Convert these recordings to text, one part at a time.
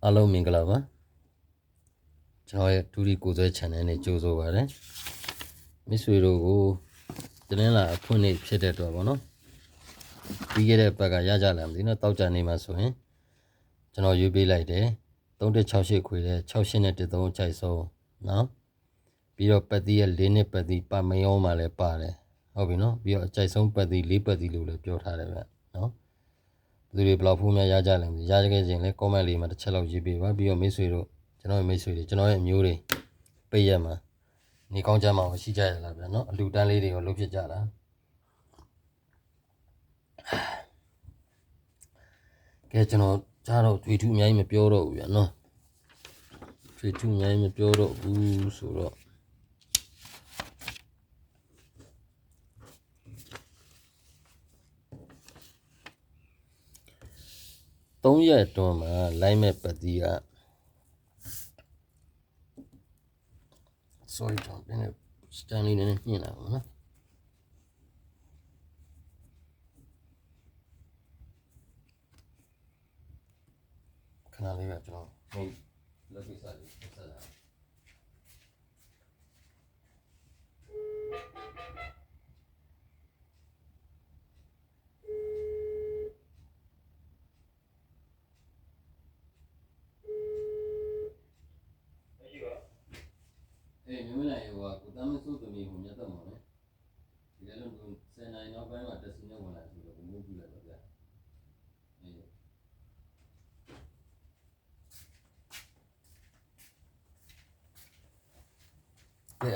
အားလုံးမင်္ဂလာပါကျွန်တော်ရဲ့ဒူရီကိုဆွဲ channel နဲ့ကြိုဆိုပါရစေမိတ်ဆွေတို့ကိုတင်းလာအဖွင့်နေဖြစ်တဲ့တော့ဗောနော်ပြီးခဲ့တဲ့ဘက်ကရကြလာမသိနော်တောက်ကြနေမှာဆိုရင်ကျွန်တော်ရွေးပေးလိုက်တယ်3168ခွေတဲ့68နဲ့13ကြိုက်ဆုံးနော်ပြီးတော့ပတ်သီးရဲ့4နှစ်ပတ်သီးပါမယောမှာလည်းပါတယ်ဟုတ်ပြီနော်ပြီးတော့အကြိုက်ဆုံးပတ်သီး4ပတ်သီးလို့လည်းပြောထားတယ်ဗျနော်ဘယ်သူတွေဘယ်လောက်ဖူးများရကြလဲမသိရကြခဲ့ခြင်းလဲ comment လေးမှာတစ်ချက်လောက်ရေးပေးပါပြီးတော့မိတ်ဆွေတို့ကျွန်တော်ရဲ့မိတ်ဆွေတွေကျွန်တော်ရဲ့အမျိုးတွေပိတ်ရက်မှာနေကောင်းကြမှာရှိကြရလားဗျာနော်အလူတန်းလေးတွေရောလုပ်ဖြစ်ကြတာကဲကျွန်တော်ကြားတော့ထွေထူးအများကြီးမပြောတော့ဘူးဗျာနော်ထွေထူးအများကြီးမပြောတော့ဘူးဆိုတော့3ရက်အတွင်းမှာလိုက်မဲ့ပတ်တီးကsorry တော့နည်းနည်းစတန်လေးနည်းနည်းညှင်းလာပါနော်ခဏလေးကကျွန်တော်လက်ပိစာလေးဆက်လာမြန်မာနိုင်ငံကကုသမစုသမီးကိုမြတ်တော့မှာလေဒီလည်းလုံး10နိုင်နောက်ပိုင်းမှာတက်စီနဲ့ဝင်လာဆိုတော့ဘုံမှုပြလိုက်ပါဗျာ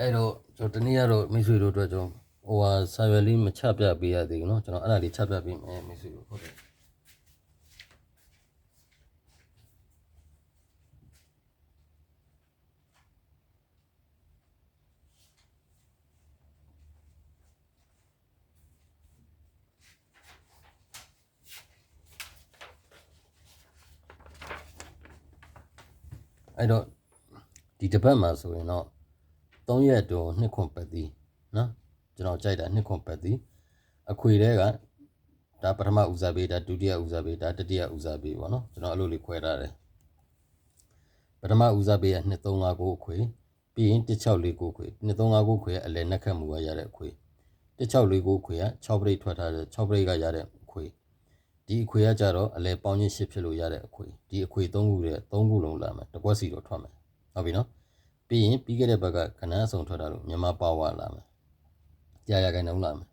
အဲ့တော့ကျွန်တော်တနေ့ကတော့မိတ်ဆွေတို့အတွက်ကျွန်တော်ဟိုဟာဆာရွယ်လေးမချပြပေးရသေးဘူးเนาะကျွန်တော်အဲ့ဒါလေးချပြပေးမယ်မိတ်ဆွေတို့ဟုတ်တယ်အဲ့တော့ဒီတစ်ပတ်မှာဆိုရင်တော့3ရက်တော့2ခွန်ပတ်သည်နော်ကျွန်တော်ကြိုက်တာ2ခွန်ပတ်သည်အခွေတဲကဒါပထမဦးစားပေးဒါဒုတိယဦးစားပေးဒါတတိယဦးစားပေးပေါ့နော်ကျွန်တော်အဲ့လိုလေးခွဲထားတယ်ပထမဦးစားပေးက2359အခွေပြီးရင်1649ခွေ2359ခွေကအလဲနှက်ခတ်မှုကရတဲ့အခွေ1649ခွေက6ပရိတ်ထွက်ထားတဲ့6ပရိတ်ကရတဲ့အခွေဒီအခွေကကြတော့အလဲပေါင်းချင်း8ဖြစ်လို့ရတဲ့အခွေဒီအခွေ3ခုရဲ့3ခုလုံးလာမယ်တစ်ကွက်စီတော့ထွက်မယ်ဟုတ်ပြီနော်ပြီးရင်ပြီးခဲ့တဲ့ဘက်ကခဏအစုံထွက်တာလို့မြန်မာပါဝါလာမယ်ကြာရခိုင်နှုန်းလာမယ်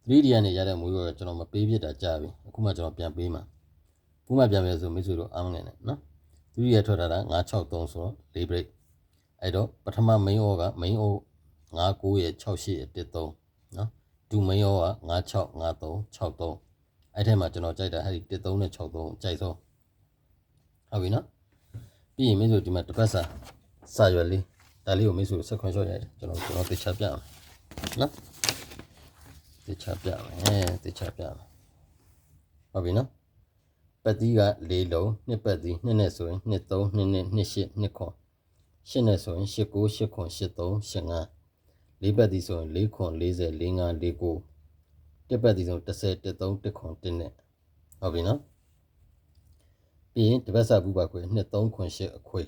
3D ကနေရတဲ့မွေးကကျွန်တော်မပေးဖြစ်တာကြာပြီအခုမှကျွန်တော်ပြန်ပေးမှာခုမှပြန်မယ်ဆိုမိတ်ဆွေတို့အားမငယ်နဲ့နော် 3D ရထွက်တာ963ဆိုတော့4 break အဲ့တော့ပထမ main order က main order 59ရဲ့68ရဲ့13နော်ဒူ main order က5653 63အဲ့ထဲမှာကျွန်တော်ကြိုက်တာအဲ့ဒီ13နဲ့63ကြိုက်ဆုံးဟုတ်ပြီနော်ပြီးရင်မိတ်ဆွေဒီမှာတစ်ပတ်စာရွယ်လေးဒါလေးကိုမိတ်ဆွေဆက်ခွန်လျှော့ရတယ်ကျွန်တော်တေချာပြအောင်နော်တေချာပြမယ်တေချာပြမယ်ဟုတ်ပြီနော်ပတ်တီးက4လုံးနှစ်ပတ်တီးနှစ်နဲ့ဆိုရင်2 3 2နဲ့2 8 2ခွန်8နဲ့ဆိုရင်8 9 8ခွန်8 3 8 5 4ပတ်တီးဆိုရင်4ခွန်40 4 5 4 9တစ်ပတ်တီးဆို10 1 3 1ခွန်1နဲ့ဟုတ်ပြီနော်ပြီးရင်တစ်ပတ်စာပူပါခွေ2 3ခွန်8အခွေ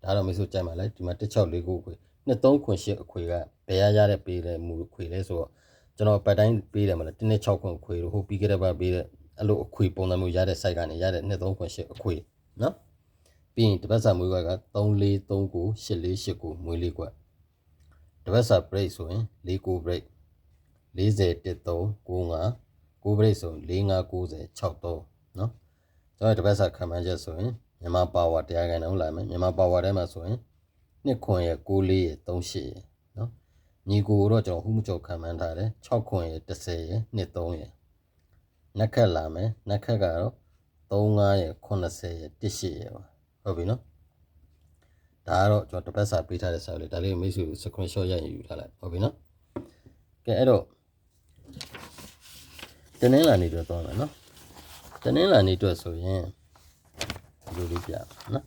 ဒါတော့မိတ်ဆွေကြိုက်ပါလိုက်ဒီမှာ1649ခွေ2 3ခွန်8အခွေကဘယ်ရတဲ့ပေးတဲ့မူခွေလဲဆိုတော့ကျွန်တော်ပတ်တိုင်းပေးတယ်မလား1နဲ့6ခွန်ခွေလို့ဟိုပြီးခဲ့တဲ့ဘက်ပေးတဲ့အဲ့လိုအခွေပုံစံမျိုးရတဲ့ site ကနေရတဲ့2 3ခွန်8အခွေနော်ပြီးရင်တစ်ပတ်စာမွေးခွက်က3 4 3 9 8 4 8 9မွေးလေးခွက်တစ်ပတ်စာ break ဆိုရင်4 9 break 40 1 3 9 5 break ဆိုရင်4 5 90 6 3နော်ကျွန်တော်တစ်ပတ်စာခံမှန်းချက်ဆိုရင်မြန်မာပါဝါတရားခိုင်နှုန်းလာမယ်မြန်မာပါဝါထဲမှာဆိုရင်2ခွန်ရဲ့6 4ရဲ့3 8ရဲ့နော်ညီကိုတော့ကျွန်တော်ဟူးမကျော်ခံမှန်းထားတယ်6ခွန်ရဲ့10ရဲ့2 3ရဲ့နက်ခတ်လာမယ်နက်ခတ်ကတော့3 5ရဲ့80ရဲ့1 8ရဲ့ပါဟုတ်ပြီနော်ဒါကတော့ကျွန်တော်တစ်ပတ်စာပေးထားတဲ့စာလေးဒါလေးမိတ်ဆွေကို screenshot ရိုက်ယူထားလိုက်ဟုတ်ပြီနော်ကဲအဲ့တော့တနင်္လာနေ့တော့သွားမယ်နော်တနင်္လာနေ့အတွက်ဆိုရင်ဒီလိုလေးပြနော်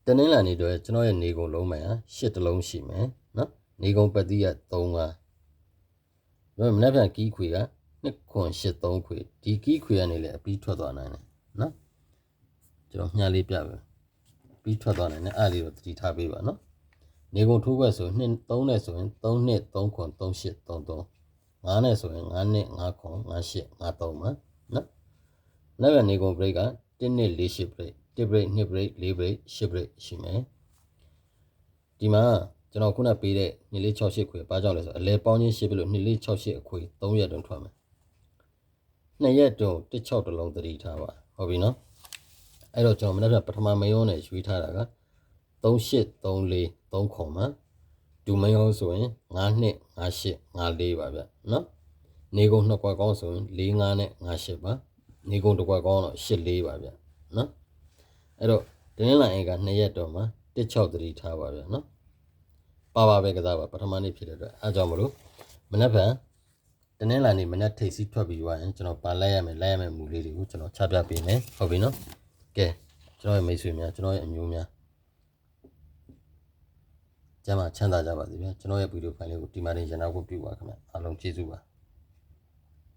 တနင်္လာနေ့အတွက်ကျွန်တော်ရဲ့နေကုန်လုံးမှန်8တလုံးရှိမယ်နော်နေကုန်ပတ်တိက3 5မနေ့ပြန်ကီးခွေက2ခွန်8 3ခွေဒီကီးခွေကနေလည်းအပြီးထွက်သွားနိုင်တယ်နော် ကျွန်တော်ညှာလေးပြပဲပြီးထွက်သွားနိုင်တယ်အဲ့လေးတော့တတိထားပေးပါနော်နေကုန်ထိုးခွက်ဆိုရင်3နဲ့ဆိုရင်3နှစ်3ခွန်3 8 3 3 5နဲ့ဆိုရင်5နှစ်5ခွန်5 8 5 3ပါနော်နောက်ကနေကုန် break က1နှစ်4 8 break 1 break 2 break 4 break 8 break ရှိမယ်ဒီမှာကျွန်တော်ခုနပေးတဲ့2လေး6 8ခွေဘာကြောင့်လဲဆိုအလဲပေါင်းချင်း8ပြီလို့2လေး6 8အခွေ3ရက်တွင်ထွက်မယ်2ရက်တွင်1 6တလုံးတတိထားပါဟုတ်ပြီနော်အဲ့တော့ကျွန်တော်မနေ့ကပထမမယုံနဲ့ရွေးထားတာက3 8 3 4 3ခွန်မှာဒူမယုံဆိုရင်9နှစ်5 8 5 4ပါဗျနော်နေကုန်2ကွက်ကောင်းဆိုရင်4 5နဲ့5 8ပါနေကုန်1ကွက်ကောင်းတော့8 4ပါဗျနော်အဲ့တော့တင်းလိုင်းအိမ်က2ရက်တော့မှာ1 6တတိထားပါဗျနော်ပါပဲကစားပါပထမနေ့ဖြစ်တဲ့အတွက်အားကြောင့်မလို့မနေ့ကတနင်္လာနေ့မနေ့ထိပ်စီးထွက်ပြီးသွားရင်ကျွန်တော်ပါလိုက်ရမယ်မူလေးတွေကိုကျွန်တော်ချပြပေးမယ်ဟုတ်ပြီနော်ကဲကျွန်တော်ရဲ့မိတ်ဆွေများကျွန်တော်ရဲ့အမျိုးများကျမ်းမာချမ်းသာကြပါစေဗျာကျွန်တော်ရဲ့ဗီဒီယိုဖိုင်လေးကိုဒီမှာနေရနာဖို့ပြုပါခင်ဗျအားလုံးကျေးဇူးပါ